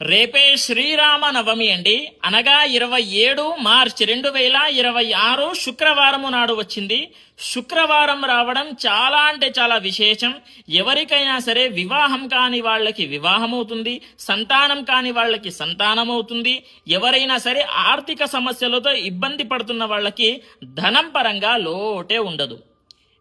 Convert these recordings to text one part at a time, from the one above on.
రేపే శ్రీరామ నవమి అండి. అనగా 27 మార్చి 2026 శుక్రవారము నాడు వచ్చింది. శుక్రవారం రావడం చాలా అంటే చాలా విశేషం. ఎవరికైనా సరే వివాహం కాని వాళ్ళకి వివాహం అవుతుంది, సంతానం కాని వాళ్ళకి సంతానం అవుతుంది. ఎవరైనా సరే ఆర్థిక సమస్యలతో ఇబ్బంది పడుతున్న వాళ్ళకి ధనం పరంగా లోటే ఉండదు.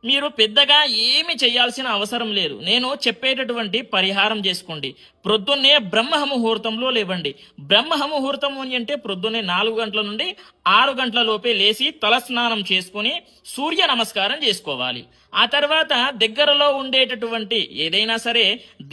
మీరు పెద్దగా ఏమి చేయాల్సిన అవసరం లేదు. నేను చెప్పేటటువంటి పరిహారం చేసుకోండి. ప్రొద్దున్నే బ్రహ్మ ముహూర్తంలో లేవండి. బ్రహ్మ ముహూర్తం అంటే ప్రొద్దున్నే 4 గంటల నుండి 6 గంటల లోపే లేచి తలస్నానం చేసుకుని సూర్య నమస్కారం చేసుకోవాలి. ఆ తర్వాత దగ్గరలో ఉండేటటువంటి ఏదైనా సరే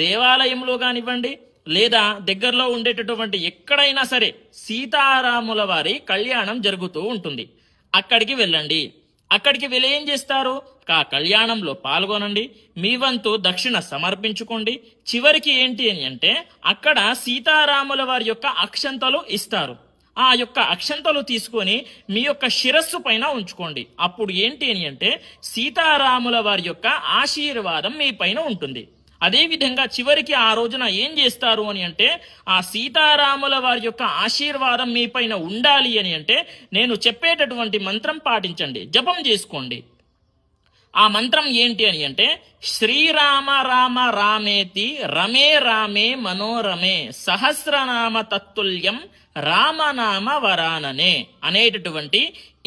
దేవాలయంలో కానివ్వండి, లేదా దగ్గరలో ఉండేటటువంటి ఎక్కడైనా సరే సీతారాముల వారి కళ్యాణం జరుగుతూ ఉంటుంది. అక్కడికి వెళ్ళండి. అక్కడికి వెళ్ళి ఏం చేస్తారు? ఆ కళ్యాణంలో పాల్గొనండి. మీ వంతు దక్షిణ సమర్పించుకోండి. చివరికి ఏంటి అని అంటే అక్కడ సీతారాముల వారి యొక్క అక్షంతలు ఇస్తారు. ఆ యొక్క అక్షంతలు తీసుకొని మీ యొక్క శిరస్సు పైన ఉంచుకోండి. అప్పుడు ఏంటి అని అంటే సీతారాముల వారి యొక్క ఆశీర్వాదం మీ పైన ఉంటుంది. అదేవిధంగా చివరికి ఆ రోజున ఏం చేస్తారు అని అంటే ఆ సీతారాముల వారి యొక్క ఆశీర్వాదం మీ పైన ఉండాలి అని అంటే నేను చెప్పేటటువంటి మంత్రం పాటించండి, జపం చేసుకోండి. ఆ మంత్రం ఏంటి అని అంటే శ్రీరామ రామ రామేతి రమే రామే మనోరమే సహస్రనామ తత్తుల్యం రామనామ వరాననే అనేటటువంటి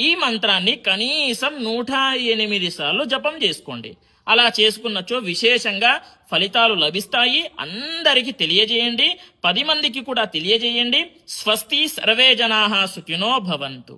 ఈ మంత్రాన్ని కనీసం 108 సార్లు జపం చేసుకోండి. అలా చేసుకున్నచో విశేషంగా ఫలితాలు లభిస్తాయి. అందరికీ తెలియజేయండి, 10 మందికి కూడా తెలియజేయండి. స్వస్తి సర్వే జనాః సుఖినో భవంతు.